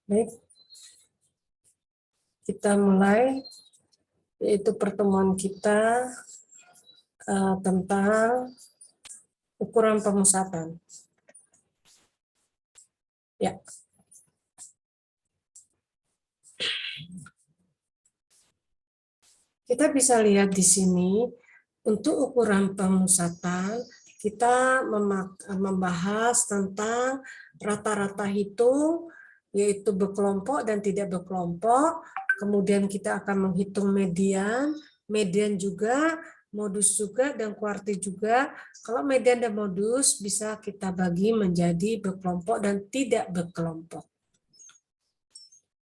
Baik, kita mulai, yaitu pertemuan kita tentang ukuran pemusatan. Ya. Kita bisa lihat di sini, untuk ukuran pemusatan, kita membahas tentang rata-rata hitung, yaitu berkelompok dan tidak berkelompok. Kemudian kita akan menghitung median, median juga, modus juga, dan kuartil juga. Kalau median dan modus bisa kita bagi menjadi berkelompok dan tidak berkelompok.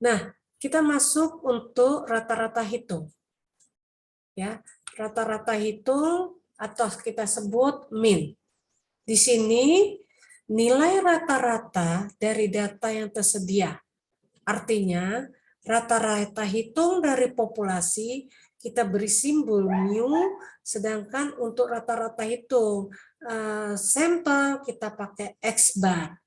Nah, kita masuk untuk rata-rata hitung. Ya, rata-rata hitung atau kita sebut min. Di sini nilai rata-rata dari data yang tersedia. Artinya, rata-rata hitung dari populasi kita beri simbol mu, sedangkan untuk rata-rata hitung sampel kita pakai X bar.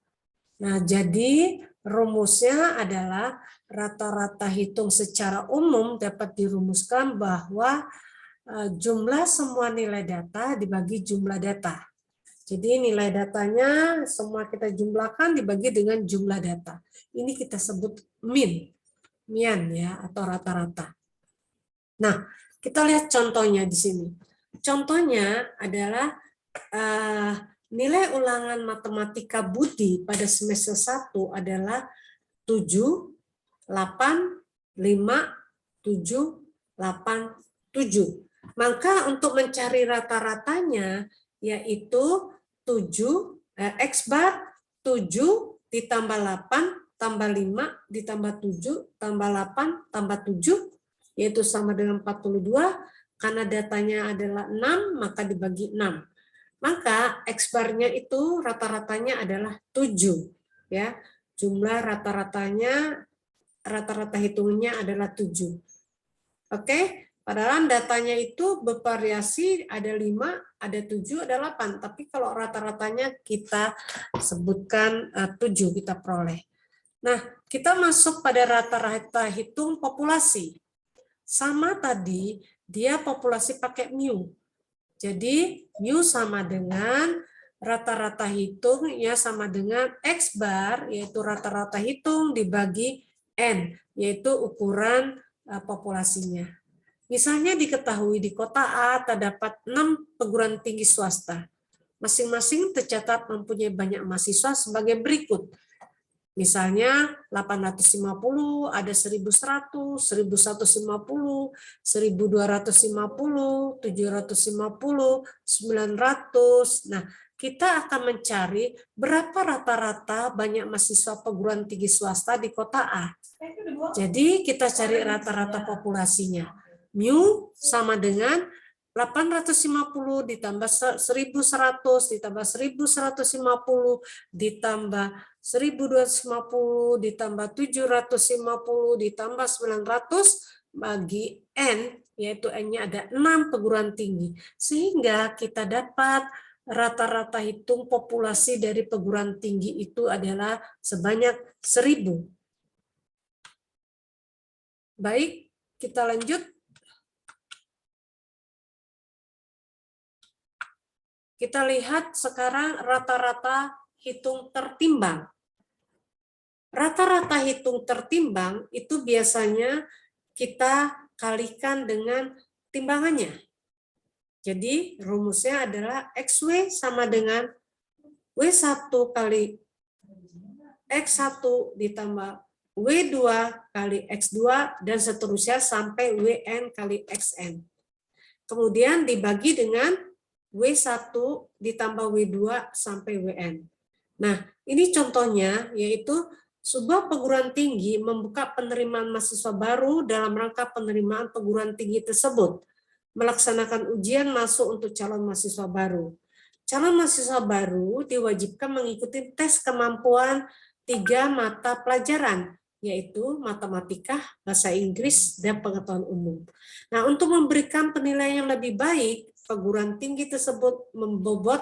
Nah, jadi rumusnya adalah rata-rata hitung secara umum dapat dirumuskan bahwa jumlah semua nilai data dibagi jumlah data. Jadi nilai datanya semua kita jumlahkan dibagi dengan jumlah data. Ini kita sebut mian ya, atau rata-rata. Nah, kita lihat contohnya di sini. Contohnya adalah nilai ulangan matematika Budi pada semester 1 adalah 7, 8, 5, 7, 8, 7. Maka untuk mencari rata-ratanya yaitu 7 X bar 7 ditambah 8 tambah 5 ditambah 7 tambah 8 tambah 7 yaitu sama dengan 42. Karena datanya adalah 6 maka dibagi 6. Maka X barnya itu rata-ratanya adalah 7 ya. Jumlah rata-ratanya rata-rata hitungnya adalah 7. Oke? Padahal datanya itu bervariasi, ada 5, ada 7, ada 8. Tapi kalau rata-ratanya kita sebutkan 7, kita peroleh. Nah, kita masuk pada rata-rata hitung populasi. Sama tadi, dia populasi pakai mu. Jadi, mu sama dengan rata-rata hitung, ya sama dengan X bar, yaitu rata-rata hitung dibagi N, yaitu ukuran populasinya. Misalnya diketahui di kota A terdapat 6 perguruan tinggi swasta. Masing-masing tercatat mempunyai banyak mahasiswa sebagai berikut. Misalnya 850, ada 1100, 1150, 1250, 750, 900. Nah, kita akan mencari berapa rata-rata banyak mahasiswa perguruan tinggi swasta di kota A. Jadi kita cari rata-rata populasinya. Mu sama dengan 850 ditambah 1100 ditambah 1150 ditambah 1250 ditambah 750 ditambah 900 bagi N, yaitu N-nya ada 6 perguruan tinggi. Sehingga kita dapat rata-rata hitung populasi dari perguruan tinggi itu adalah sebanyak 1000. Baik, kita lanjut. Kita lihat sekarang rata-rata hitung tertimbang. Rata-rata hitung tertimbang itu biasanya kita kalikan dengan timbangannya. Jadi rumusnya adalah XW sama dengan W1 kali X1 ditambah W2 kali X2 dan seterusnya sampai WN kali XN. Kemudian dibagi dengan W1 ditambah W2 sampai WN. Nah, ini contohnya yaitu sebuah perguruan tinggi membuka penerimaan mahasiswa baru dalam rangka penerimaan perguruan tinggi tersebut, melaksanakan ujian masuk untuk calon mahasiswa baru. Calon mahasiswa baru diwajibkan mengikuti tes kemampuan 3 mata pelajaran, yaitu matematika, bahasa Inggris, dan pengetahuan umum. Nah, untuk memberikan penilaian yang lebih baik, perguruan tinggi tersebut membobot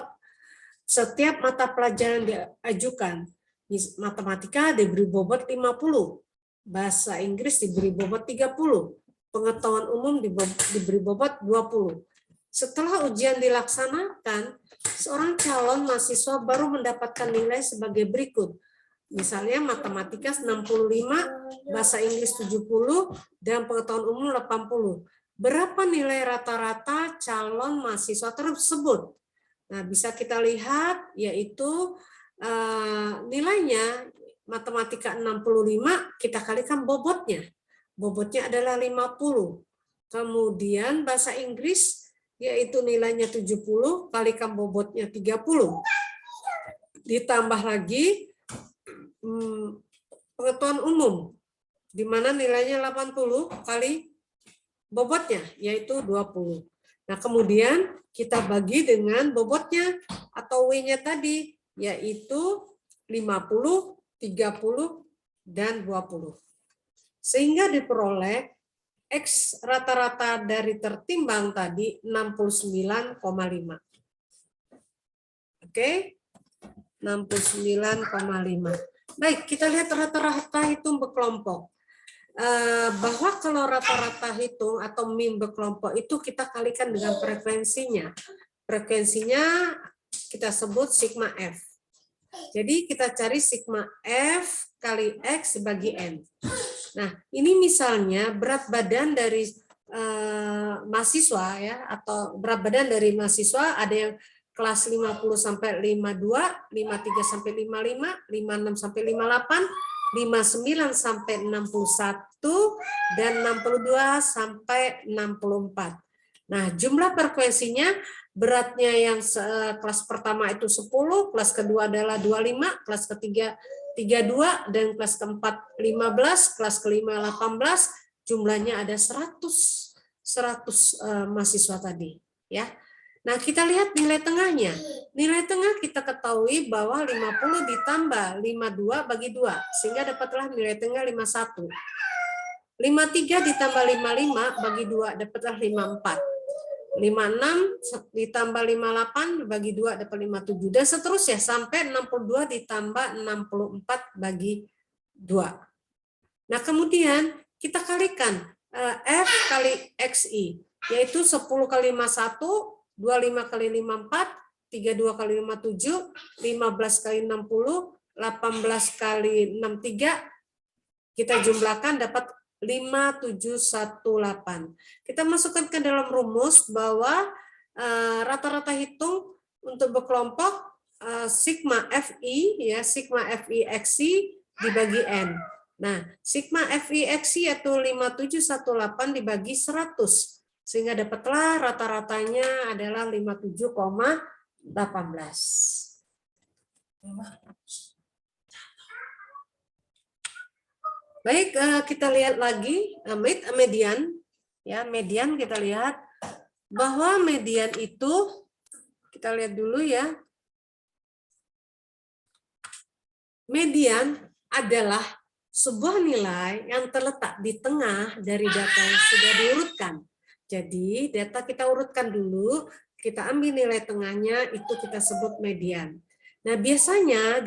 setiap mata pelajaran yang diajukan. Matematika diberi bobot 50, Bahasa Inggris diberi bobot 30. Pengetahuan umum diberi bobot 20. Setelah ujian dilaksanakan, seorang calon mahasiswa baru mendapatkan nilai sebagai berikut. Misalnya matematika 65, bahasa Inggris 70, dan pengetahuan umum 80. Berapa nilai rata-rata calon mahasiswa tersebut? Nah, bisa kita lihat yaitu nilainya matematika 65 kita kalikan bobotnya. Bobotnya adalah 50. Kemudian bahasa Inggris yaitu nilainya 70 kalikan bobotnya 30. Ditambah lagi pengetahuan umum di mana nilainya 80 kali bobotnya yaitu 20. Nah, kemudian kita bagi dengan bobotnya atau W-nya tadi yaitu 50, 30 dan 20. Sehingga diperoleh X rata-rata dari tertimbang tadi 69,5. Oke. 69,5. Baik, kita lihat rata-rata hitung berkelompok. Bahwa kalau rata-rata hitung atau mean berkelompok itu kita kalikan dengan frekuensinya. Frekuensinya kita sebut sigma F. Jadi kita cari sigma F kali X bagi N. Nah, ini misalnya berat badan dari mahasiswa ya, atau berat badan dari mahasiswa ada yang kelas 50 sampai 52, 53 sampai 55, 56 sampai 58, 59 sampai 61 dan 62 sampai 64. Nah, jumlah frekuensinya beratnya yang kelas pertama itu 10, kelas kedua adalah 25, kelas ketiga 32 dan kelas keempat 15, kelas kelima 18, jumlahnya ada 100 mahasiswa tadi, ya. Nah, kita lihat nilai tengahnya. Nilai tengah kita ketahui bahwa 50 ditambah 52 bagi 2, sehingga dapatlah nilai tengah 51. 53 ditambah 55 bagi 2, dapatlah 54. 56 ditambah 58 bagi 2 dapat 57 dan seterusnya sampai 62 ditambah 64 bagi 2. Nah, kemudian kita kalikan F kali XI yaitu 10 kali 51, 25 kali 54, 32 kali 57, 15 kali 60, 18 kali 63 kita jumlahkan dapat 5718. Kita masukkan ke dalam rumus bahwa rata-rata hitung untuk berkelompok sigma FI ya, sigma FI XI dibagi N. Nah, sigma FI XI yaitu 5718 dibagi 100 sehingga dapatlah rata-ratanya adalah 57,18. Baik, kita lihat lagi median. Ya, median kita lihat bahwa median itu kita lihat dulu ya. Median adalah sebuah nilai yang terletak di tengah dari data yang sudah diurutkan. Jadi, data kita urutkan dulu, kita ambil nilai tengahnya, itu kita sebut median. Nah, biasanya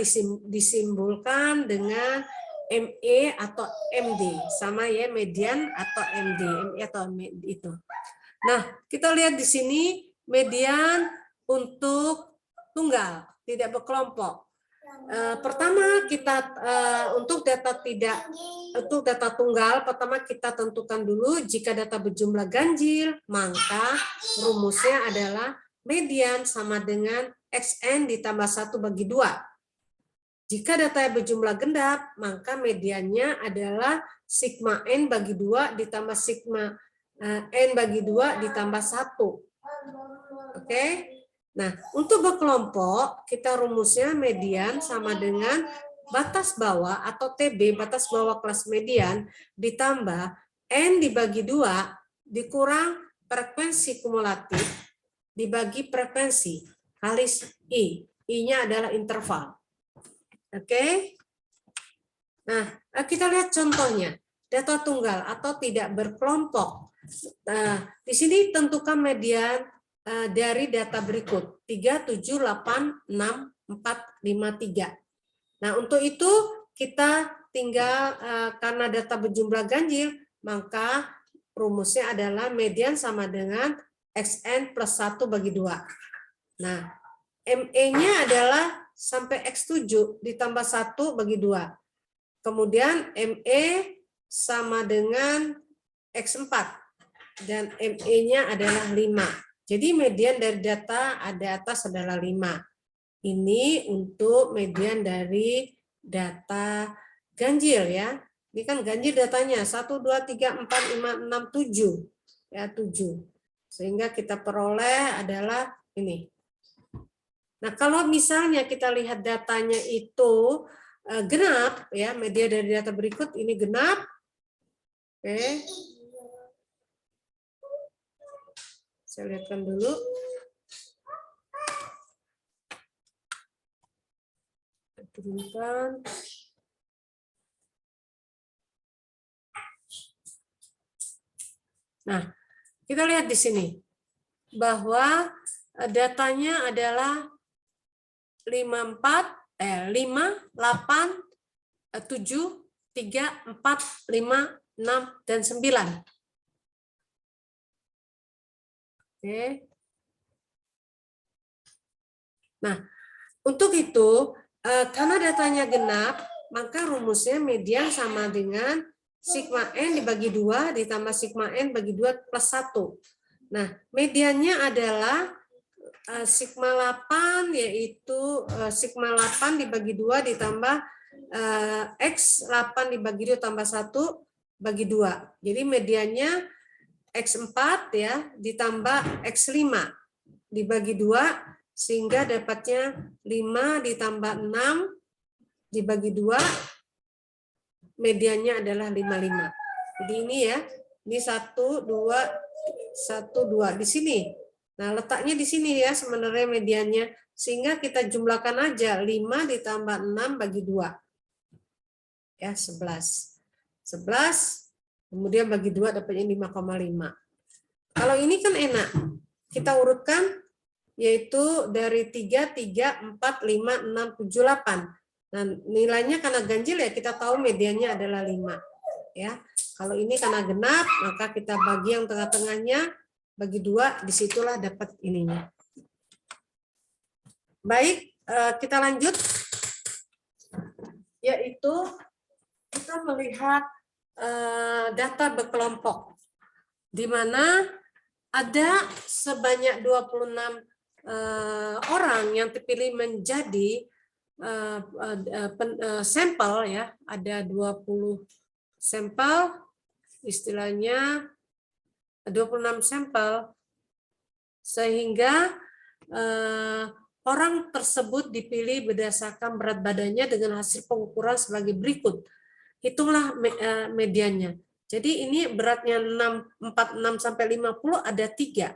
disimbolkan dengan ME atau MD, sama ya, median atau MD, ME atau MD itu. Nah, kita lihat di sini median untuk tunggal, tidak berkelompok. Pertama kita untuk data tunggal, pertama kita tentukan dulu jika data berjumlah ganjil, maka rumusnya adalah median sama dengan XN ditambah 1 bagi 2. Jika data berjumlah genap, maka mediannya adalah sigma N bagi 2 ditambah sigma N bagi 2 ditambah 1. Oke? Nah, untuk berkelompok, kita rumusnya median sama dengan batas bawah atau TB, batas bawah kelas median, ditambah N dibagi 2, dikurang frekuensi kumulatif, dibagi frekuensi, kali I. I-nya adalah interval. Oke? Nah, kita lihat contohnya. Data tunggal atau tidak berkelompok. Nah, di sini tentukan median dari data berikut 3, 7, 8, 6, 4, 5, 3. Nah, untuk itu kita tinggal karena data berjumlah ganjil, maka rumusnya adalah median sama dengan XN plus 1 bagi 2. Nah, ME-nya adalah sampai X7 ditambah 1 bagi 2. Kemudian ME sama dengan X4 dan ME-nya adalah 5. Jadi median dari data ada atas adalah 5. Ini untuk median dari data ganjil ya. Ini kan ganjil datanya 1, 2, 3, 4, 5, 6, 7. Ya, 7. Sehingga kita peroleh adalah ini. Nah, kalau misalnya kita lihat datanya itu genap ya, media dari data berikut ini genap. Oke. Saya lihatkan dulu. Turunkan. Nah, kita lihat di sini bahwa datanya adalah 5, 8, 7, 3, 4, 5, 6, dan 9. Oke. Nah, untuk itu, karena datanya genap, maka rumusnya median sama dengan sigma N dibagi 2 ditambah sigma N bagi 2 plus 1. Nah, mediannya adalah sigma 8, yaitu sigma 8 dibagi 2 ditambah X 8 dibagi 2 tambah 1 bagi 2. Jadi mediannya X4 ya ditambah X5 dibagi 2 sehingga dapatnya 5 ditambah 6 dibagi 2 mediannya adalah 55. Jadi ini ya, ini 1 2 1 2 di sini. Nah, letaknya di sini ya sebenarnya mediannya, sehingga kita jumlahkan aja 5 ditambah 6 bagi 2. Ya, 11. 11 kemudian bagi 2 dapatnya 5,5. Kalau ini kan enak. Kita urutkan yaitu dari 3 3 4 5 6 7 8. Nah, nilainya karena ganjil ya kita tahu mediannya adalah 5. Ya. Kalau ini karena genap, maka kita bagi yang tengah-tengahnya bagi 2, disitulah dapat ininya. Baik, kita lanjut. Yaitu kita melihat data berkelompok, di mana ada sebanyak 26 orang yang terpilih menjadi sampel ya, ada 20 sampel, istilahnya 26 sampel, sehingga orang tersebut dipilih berdasarkan berat badannya dengan hasil pengukuran sebagai berikut. Hitunglah mediannya. Jadi ini beratnya 46 sampai 50 ada 3.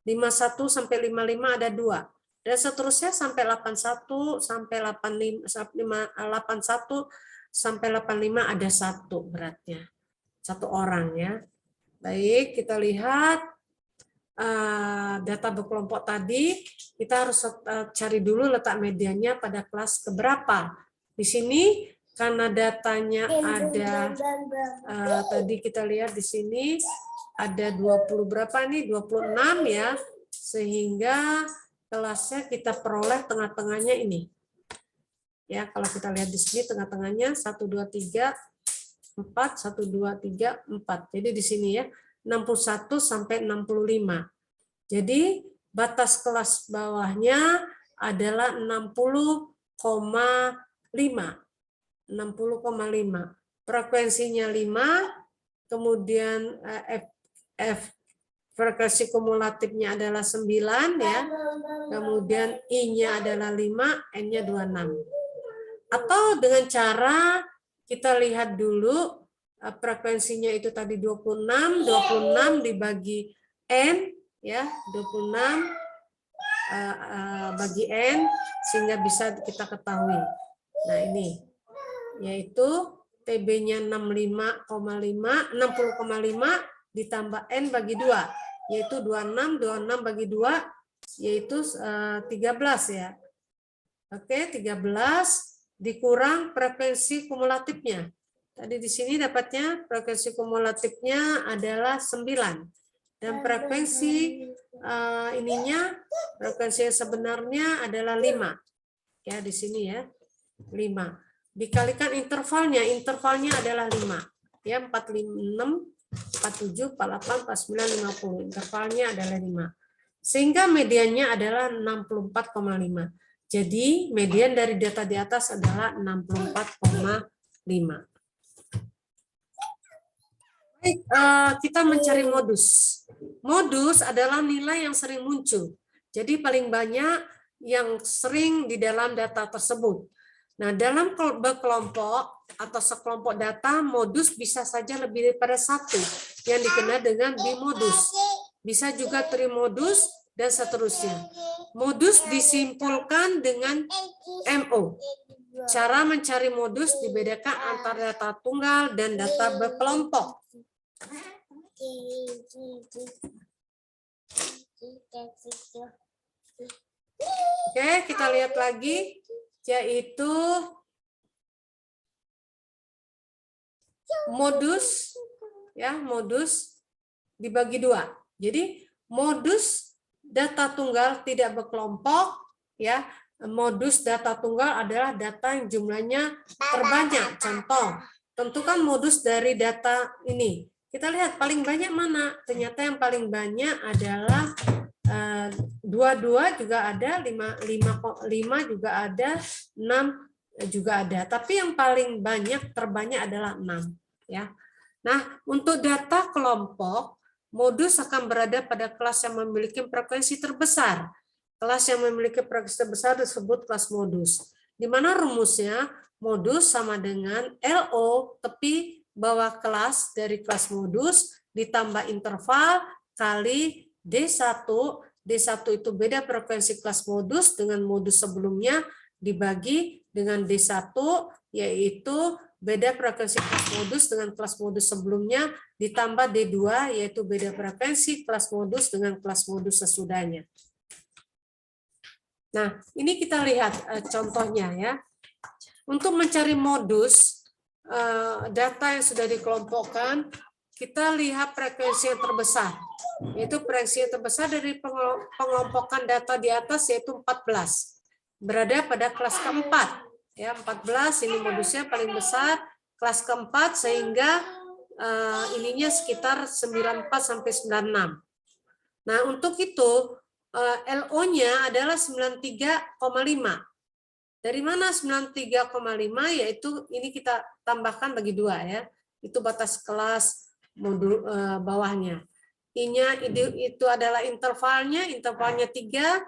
51 sampai 55 ada 2. Dan seterusnya sampai 81 sampai 85 81 sampai 85 ada 1 beratnya. 1 orang ya. Baik, kita lihat data berkelompok tadi, kita harus cari dulu letak mediannya pada kelas keberapa. Di sini karena datanya ada tadi kita lihat di sini ada 20 berapa nih? 26 ya. Sehingga kelasnya kita peroleh tengah-tengahnya ini. Ya, kalau kita lihat di sini tengah-tengahnya 1 2 3 4 1 2 3 4. Jadi di sini ya 61 sampai 65. Jadi batas kelas bawahnya adalah 60,5. 60,5. Frekuensinya 5, kemudian frekuensi kumulatifnya adalah 9 ya. Kemudian I-nya adalah 5, N-nya 26. Atau dengan cara kita lihat dulu frekuensinya itu tadi 26 dibagi N ya, 26 bagi N sehingga bisa kita ketahui. Nah, ini yaitu TB-nya 60,5 ditambah N bagi 2 yaitu 26 bagi 2 yaitu 13 ya. Oke, 13 dikurang frekuensi kumulatifnya. Tadi di sini dapatnya frekuensi kumulatifnya adalah 9. Dan frekuensi frekuensi yang sebenarnya adalah 5. Ya, di sini ya. 5. Dikalikan intervalnya adalah 5. Ya, 46, 47, 48, 49, 50. Intervalnya adalah 5. Sehingga mediannya adalah 64,5. Jadi median dari data di atas adalah 64,5. Baik, kita mencari modus. Modus adalah nilai yang sering muncul. Jadi paling banyak yang sering di dalam data tersebut. Nah, dalam berkelompok atau sekelompok data, modus bisa saja lebih daripada satu, yang dikenal dengan bimodus. Bisa juga trimodus, dan seterusnya. Modus disimpulkan dengan MO. Cara mencari modus dibedakan antara data tunggal dan data berkelompok. Oke, kita lihat lagi, yaitu modus, ya, modus dibagi 2. Jadi modus data tunggal tidak berkelompok, ya. Modus data tunggal adalah data yang jumlahnya terbanyak. Contoh, tentukan modus dari data ini. Kita lihat paling banyak mana? Ternyata yang paling banyak adalah 22 juga ada, 5 juga ada, 6 juga ada. Tapi yang paling banyak terbanyak adalah 6, ya. Nah, untuk data kelompok, modus akan berada pada kelas yang memiliki frekuensi terbesar. Kelas yang memiliki frekuensi terbesar disebut kelas modus. Di mana rumusnya modus sama dengan LO tepi bawah kelas dari kelas modus ditambah interval kali D1. D1 itu beda frekuensi kelas modus dengan modus sebelumnya dibagi dengan D1, yaitu beda frekuensi kelas modus dengan kelas modus sebelumnya ditambah D2, yaitu beda frekuensi kelas modus dengan kelas modus sesudahnya. Nah, ini kita lihat contohnya ya. Untuk mencari modus data yang sudah dikelompokkan, kita lihat frekuensi yang terbesar. Yaitu frekuensi yang terbesar dari pengelompokan data di atas yaitu 14. Berada pada kelas keempat. Ya, 14 ini modusnya paling besar, kelas keempat sehingga ininya sekitar 94 sampai 96. Nah, untuk itu LO-nya adalah 93,5. Dari mana 93,5? Yaitu ini kita tambahkan bagi 2 ya. Itu batas kelas modul bawahnya. I-nya itu adalah intervalnya 3.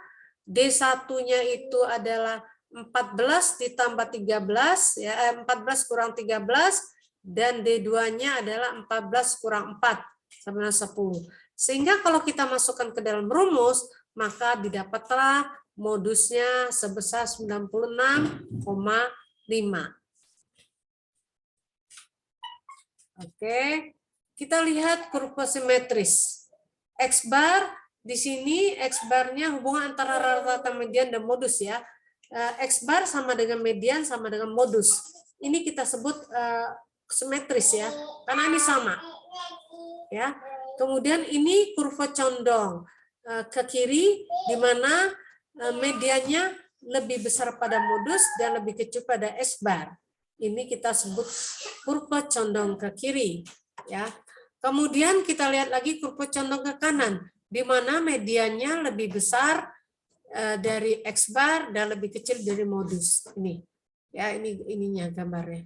D1-nya itu adalah 14 ditambah 13 ya, 14 kurang 13, dan D2-nya adalah 14 kurang 4 sama 10. Sehingga kalau kita masukkan ke dalam rumus, maka didapatlah modusnya sebesar 96,5. Oke, kita lihat kurva simetris. X bar di sini, X barnya hubungan antara rata-rata median dan modus ya. X bar sama dengan median sama dengan modus. Ini kita sebut simetris ya, karena ini sama. Ya. Kemudian ini kurva condong ke kiri, di mana mediannya lebih besar pada modus dan lebih kecil pada X bar. Ini kita sebut kurva condong ke kiri. Ya. Kemudian kita lihat lagi kurva condong ke kanan, di mana mediannya lebih besar dari X bar dan lebih kecil dari modus. Ini, ya ininya gambarnya.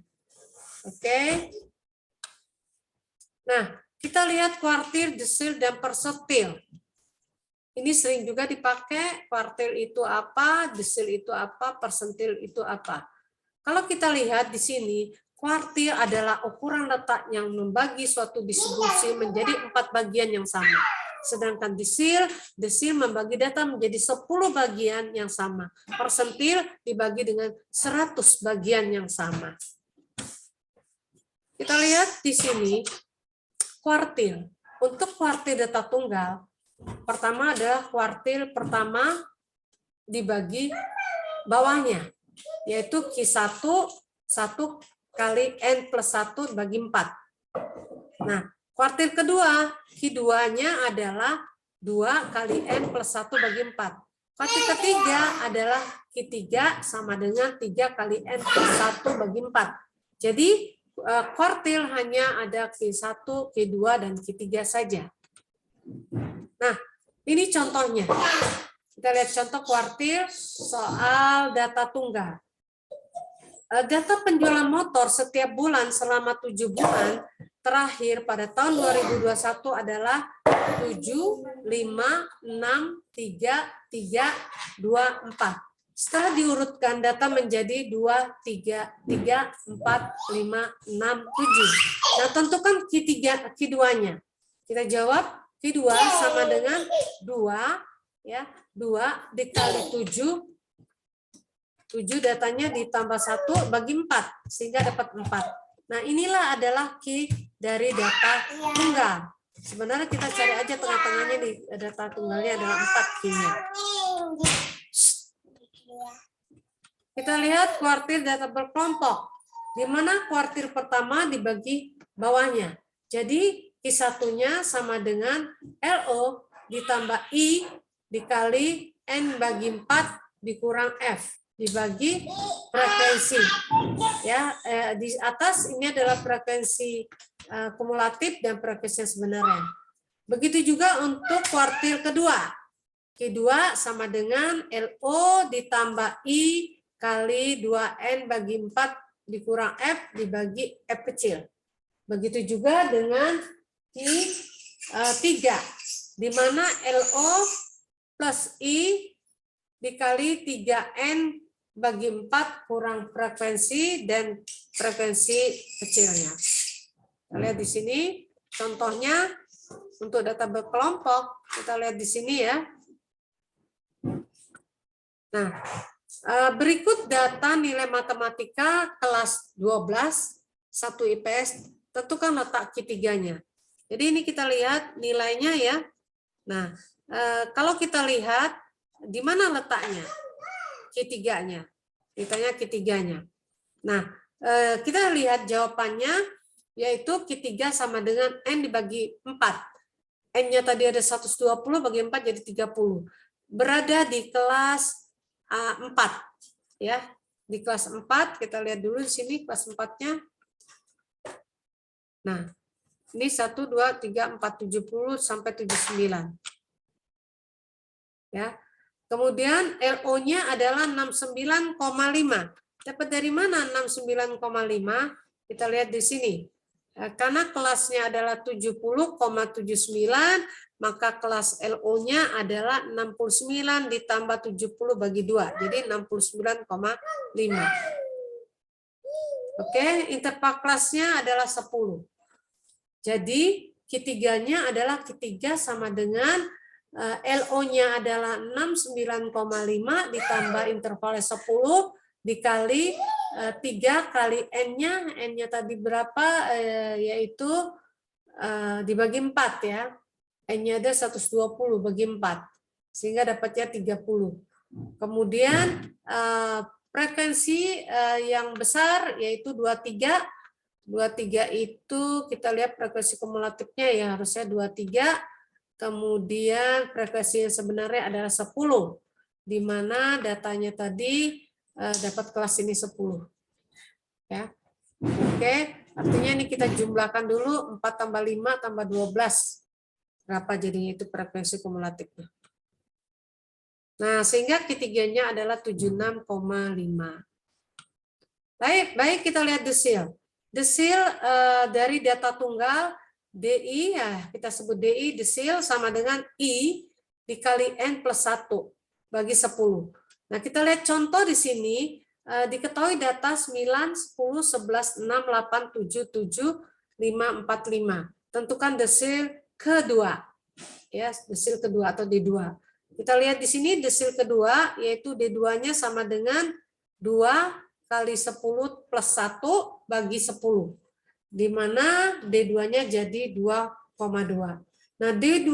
Oke. Nah, kita lihat kuartil, desil, dan persentil. Ini sering juga dipakai. Kuartil itu apa, desil itu apa, persentil itu apa. Kalau kita lihat di sini, kuartil adalah ukuran letak yang membagi suatu distribusi menjadi 4 bagian yang sama. Sedangkan desil membagi data menjadi 10 bagian yang sama. Persentil dibagi dengan 100 bagian yang sama. Kita lihat di sini kuartil. Untuk kuartil data tunggal, pertama adalah kuartil pertama dibagi bawahnya. yaitu Q1 1 kali N plus 1 bagi 4. Nah, kuartil kedua, Q2-nya adalah 2 kali N plus 1 bagi 4. Kuartil ketiga adalah Q3 sama dengan 3 kali N plus 1 bagi 4. Jadi, kuartil hanya ada Q1, Q2, dan Q3 saja. Nah, ini contohnya. Kita lihat contoh kuartil soal data tunggal. Data penjualan motor setiap bulan selama 7 bulan terakhir pada tahun 2021 adalah 7, 5, 6, 3, 3, 2, 4. Setelah diurutkan data menjadi 2, 3, 3, 4, 5, 6, 7. Nah, tentukan Q2-nya. Kita jawab Q2 sama dengan 2 ya, 2 dikali 7. 7 datanya ditambah 1 bagi 4 sehingga dapat 4. Nah, inilah adalah Q dari data tunggal. Sebenarnya kita cari aja tengah-tengahnya di data tunggalnya adalah 4 Q-nya. Kita lihat kuartil data berkelompok. Di mana kuartil pertama dibagi bawahnya. Jadi Q1-nya sama dengan LO ditambah I dikali N bagi 4 dikurang F dibagi frekuensi. Ya, di atas ini adalah frekuensi kumulatif dan frekuensi sebenarnya. Begitu juga untuk kuartil kedua. Q2 sama dengan LO ditambah I kali 2N bagi 4 dikurang F dibagi F kecil. Begitu juga dengan Q3, di mana LO plus I dikali 3N bagi 4 kurang frekuensi dan frekuensi kecilnya. Kita lihat di sini contohnya untuk data berkelompok. Kita lihat di sini ya. Nah, berikut data nilai matematika kelas 12, 1 IPS, tentukan letak Q3-nya. Jadi ini kita lihat nilainya ya. Nah, kalau kita lihat di mana letaknya? Q3-nya. Ditanya Q3-nya. Nah, kita lihat jawabannya, yaitu Q3 sama dengan N dibagi 4. N-nya tadi ada 120, bagi 4 jadi 30. Berada di kelas 4. Ya, di kelas 4, kita lihat dulu di sini kelas 4-nya. Nah, ini 1, 2, 3, 4, 70 sampai 79. Ya. Kemudian LO-nya adalah 69,5. Dapat dari mana 69,5? Kita lihat di sini. Karena kelasnya adalah 70,79, maka kelas LO-nya adalah 69 ditambah 70 bagi 2. Jadi 69,5. Oke, interval kelasnya adalah 10. Jadi Q3-nya adalah Q3 sama dengan LO-nya adalah 69,5 ditambah intervalnya 10 dikali 3 kali N-nya. N-nya tadi berapa? Yaitu dibagi 4 ya. N-nya ada 120 bagi 4. Sehingga dapatnya 30. Kemudian frekuensi yang besar yaitu 23. 23 itu kita lihat frekuensi kumulatifnya ya harusnya 23. Kemudian frekuensi yang sebenarnya adalah 10, di mana datanya tadi dapat kelas ini 10. Ya. Oke, artinya ini kita jumlahkan dulu 4 tambah 5 tambah 12. Berapa jadinya itu frekuensi kumulatifnya. Nah, sehingga Q3-nya adalah 76,5. Baik, kita lihat desil. Desil dari data tunggal DI, ya kita sebut DI, desil sama dengan I dikali N plus 1 bagi 10. Nah, kita lihat contoh di sini, diketahui data 9, 10, 11, 6, 8, 7, 7, 5, 4, 5. Tentukan desil kedua. Ya, desil kedua atau D2. Kita lihat di sini desil kedua, yaitu D2-nya sama dengan 2 kali 10 plus 1 bagi 10. Di mana D2-nya jadi 2,2. Nah, D2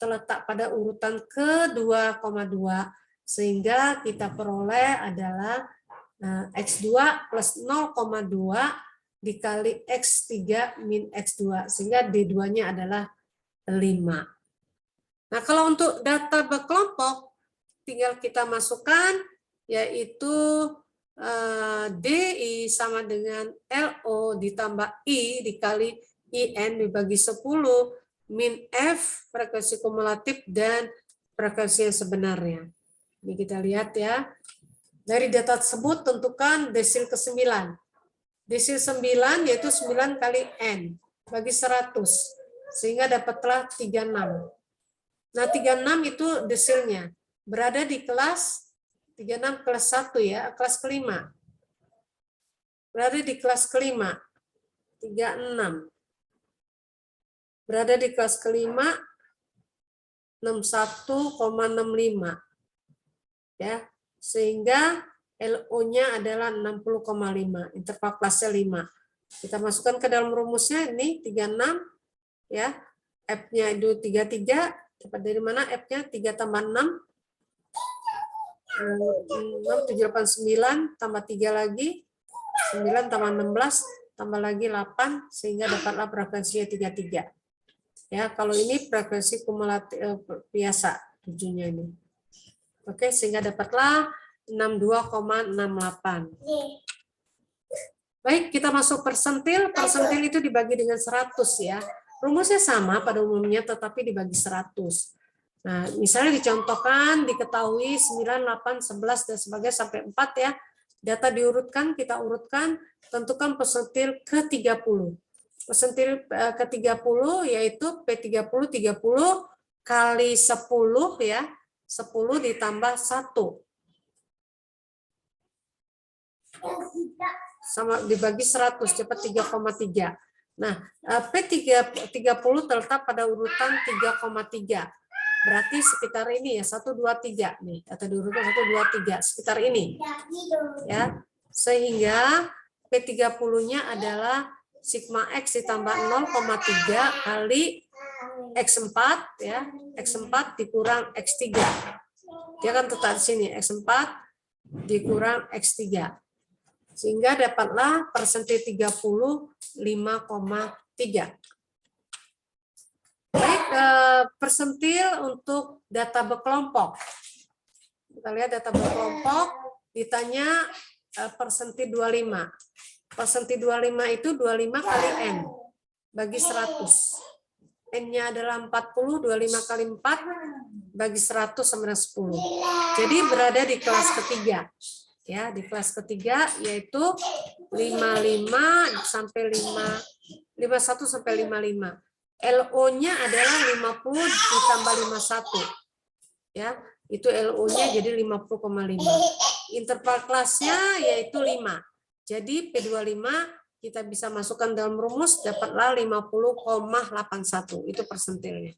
terletak pada urutan ke 2,2, sehingga kita peroleh adalah X2 plus 0,2 dikali X3 min X2, sehingga D2-nya adalah 5. Nah, kalau untuk data berkelompok, tinggal kita masukkan, yaitu DI sama dengan LO ditambah I dikali IN dibagi 10, min F frekuensi kumulatif dan frekuensi yang sebenarnya. Ini kita lihat ya. Dari data tersebut tentukan desil ke-9. Desil 9 yaitu 9 kali N bagi 100. Sehingga dapatlah 36. Nah, 36 itu desilnya. Berada di kelas 36 kelas 1 ya, kelas kelima. Berada di kelas kelima. 36. Berada di kelas kelima 61,65. Ya. Sehingga LO-nya adalah 60,5, interval kelasnya 5. Kita masukkan ke dalam rumusnya, ini 36, ya. F-nya itu 33, dapat dari mana F-nya? 3 tambah 6, 6, 7, 8, 9, tambah 3 lagi, 9 tambah 16, tambah lagi 8, sehingga dapatlah frekuensinya 33. Ya, kalau ini frekuensi kumulatif biasa, 7-nya ini. Oke, sehingga dapatlah 62,68. Baik, kita masuk persentil. Persentil itu dibagi dengan 100 ya. Rumusnya sama pada umumnya, tetapi dibagi 100. Nah, misalnya dicontohkan, diketahui 9, 8, 11, dan sebagainya sampai 4 ya. Data diurutkan, kita urutkan, tentukan persentil ke-30. Persentil ke-30 yaitu P30, 30 kali 10 ya. 10 ditambah 1. Sama dibagi 100, dapat 3,3. Nah, P30 terletak pada urutan 3,3. Berarti sekitar ini ya, 1, 2, 3 nih. Data diurutkan 1, 2, 3, sekitar ini. Ya. Sehingga P30-nya adalah sigma X ditambah 0,3 kali X4 ya, X4 dikurang X3. Dia kan tetap di sini X4 dikurang X3. Sehingga dapatlah persentil 30 5,3. Baik, persentil untuk data berkelompok. Kita lihat data berkelompok, ditanya persentil 25. Persentil 25 itu 25 kali N bagi 100. N-nya adalah 40, 25 kali 4 bagi 100 sama dengan 10. Jadi berada di kelas ketiga. Ya, di kelas ketiga yaitu 55 sampai 51 sampai 55. LO-nya adalah 50 ditambah 51. Ya, itu LO-nya jadi 50,5. Interval kelasnya yaitu 5. Jadi P25 kita bisa masukkan dalam rumus, dapatlah 50,81. Itu persentilnya.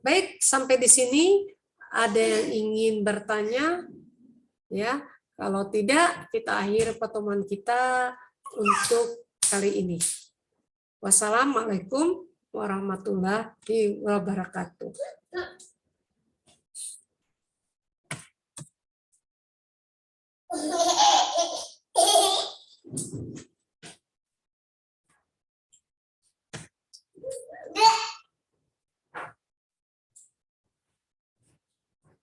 Baik, sampai di sini ada yang ingin bertanya? Ya, kalau tidak, kita akhiri pertemuan kita untuk kali ini. Wassalamualaikum warahmatullahi wabarakatuh.